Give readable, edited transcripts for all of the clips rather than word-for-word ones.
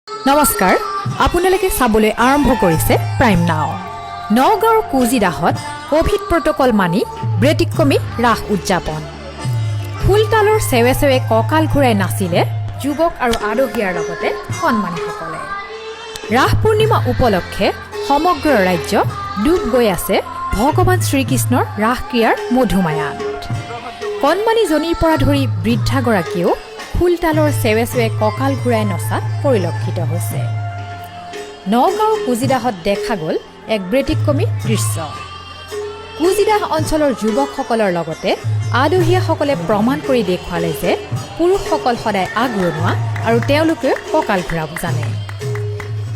নমস্কাৰ, আপোনালোকে চাবলৈ আৰম্ভ কৰিছে প্ৰাইম নাও। নগাঁৱৰ কুজিৰাহত কোভিড প্ৰটকল মানি ব্যতিক্ৰমী ৰাস উদযাপন। ফুলতালৰ চেৱে চেৱে কঁকাল ঘূৰাই নাচিলে যুৱক আৰু আদহীয়াৰ লগতে সন্মানীসকলে। ৰাস পূৰ্ণিমা উপলক্ষে সমগ্ৰ ৰাজ্য ডুব গৈ আছে ভগৱান শ্ৰীকৃষ্ণৰ ৰাস ক্ৰীড়াৰ মধুমায়াত। কণমানিজনীৰ পৰা ধৰি বৃদ্ধাগৰাকীয়েও ফুলতালৰ চেৱে চেৱে কঁকাল ঘূৰাই নচাত পৰিলক্ষিত হৈছে। নগাঁও কুজিৰাহত দেখা গ'ল এক ব্যতিক্ৰমী দৃশ্য। কুজিৰাহ অঞ্চলৰ যুৱকসকলৰ লগতে আদহীয়াসকলে প্ৰমাণ কৰি দেখুৱালে যে পুৰুষসকল সদায় আগৰণুৱা আৰু তেওঁলোকে কঁকাল ঘূৰাব জানে।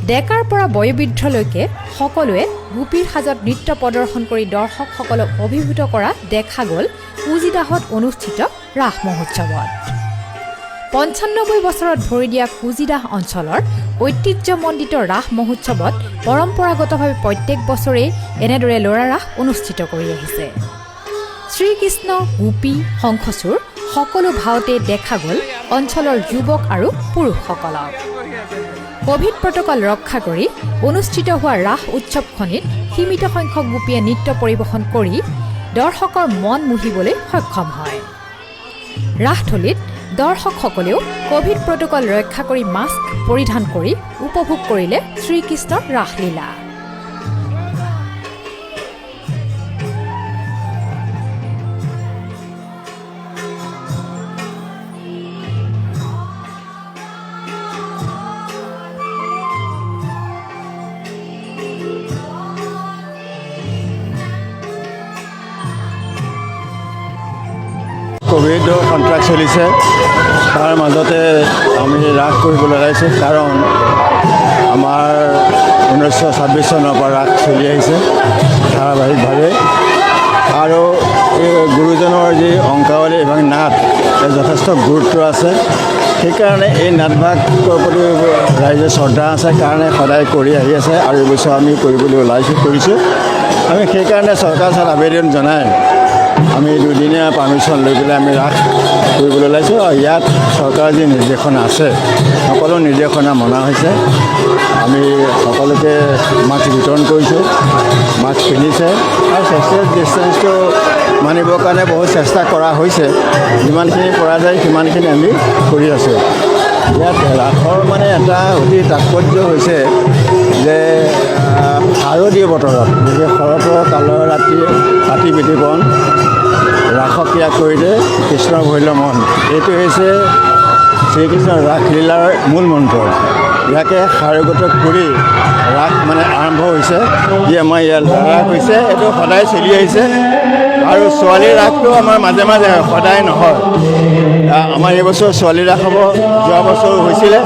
ডেকাৰ পৰা বয়োবৃদ্ধলৈকে সকলোৱে গোপীৰ সাজত নৃত্য প্ৰদৰ্শন কৰি দৰ্শকসকলক অভিভূত কৰা দেখা গ'ল কুজিৰাহত অনুষ্ঠিত ৰাস মহোৎসৱত। ৯৫ বছৰত ভৰি দিয়া কুজিৰাহ অঞ্চলৰ ঐতিহ্যমণ্ডিত ৰাস মহোৎসৱত পৰম্পৰাগতভাৱে প্ৰত্যেক বছৰেই এনেদৰে ল'ৰা ৰাস অনুষ্ঠিত কৰি আহিছে। শ্ৰীকৃষ্ণ, গোপী, শংখচূড় সকলো ভাওতে দেখা গ'ল অঞ্চলৰ যুৱক আৰু পুৰুষসকলক। কোভিড প্ৰটকল ৰক্ষা কৰি অনুষ্ঠিত হোৱা ৰাস উৎসৱখনিত সীমিত সংখ্যক গোপীয়ে নৃত্য পৰিৱেশন কৰি দৰ্শকৰ মন মুহিবলৈ সক্ষম হয়। ৰাসথলীত দৰ্শকসকলেও কোভিড প্ৰটকল ৰক্ষা কৰি মাস্ক পৰিধান কৰি উপভোগ কৰিলে শ্ৰীকৃষ্ণৰ ৰাসলীলা। কোভিড কণ্ট্ৰাক্ট চলিছে, তাৰ মাজতে আমি ৰাস কৰিবলৈ ওলাইছোঁ। কাৰণ আমাৰ 1926 চনৰ পৰা ৰাস চলি আহিছে ধাৰাবাহিকভাৱে, আৰু এই গুৰুজনৰ যি অংকাৱলী এবং নাট যথেষ্ট গুৰুত্ব আছে। সেইকাৰণে এই নাটভাগৰ প্ৰতি ৰাইজে শ্ৰদ্ধা আছে কাৰণে সদায় কৰি আহি আছে, আৰু এইবছৰ আমি কৰিবলৈ কৰিছোঁ। আমি সেইকাৰণে চৰকাৰৰ ওচৰত আবেদন জনাই আমি দুদিনীয়া পাৰ্মিশ্যন লৈ পেলাই আমি ৰাস কৰিবলৈ ওলাইছোঁ। আৰু ইয়াত চৰকাৰৰ যি নিৰ্দেশনা আছে সকলো নিৰ্দেশনা মনা হৈছে। আমি সকলোকে মাস্ক বিতৰণ কৰিছোঁ, মাস্ক পিন্ধিছে, আৰু ছ'চিয়েল ডিষ্টেঞ্চটো মানিবৰ কাৰণে বহুত চেষ্টা কৰা হৈছে। যিমানখিনি পৰা যায় সিমানখিনি আমি কৰি আছোঁ। ইয়াত ৰাসৰ মানে এটা অতি তাৎপৰ্য হৈছে যে শাৰদীয় বতৰত, গতিকে শৰতৰ কালৰ ৰাতি বিধিবন ৰাসক্ৰিয়া কৰিলে কৃষ্ণৰ ভৈল মন, এইটো হৈছে শ্ৰীকৃষ্ণৰ ৰাসলীলাৰ মূল মন্ত্ৰ। ইয়াকে সাৰোগত কৰি ৰাস মানে আৰম্ভ হৈছে। যি আমাৰ ইয়াত ৰাস হৈছে এইটো সদায় চলি আহিছে, আৰু ছোৱালীৰ ৰাসটো আমাৰ মাজে মাজে সদায় নহয়। আমাৰ এইবছৰ ছোৱালী ৰাস হ'ব, যোৱা বছৰ হৈছিলে।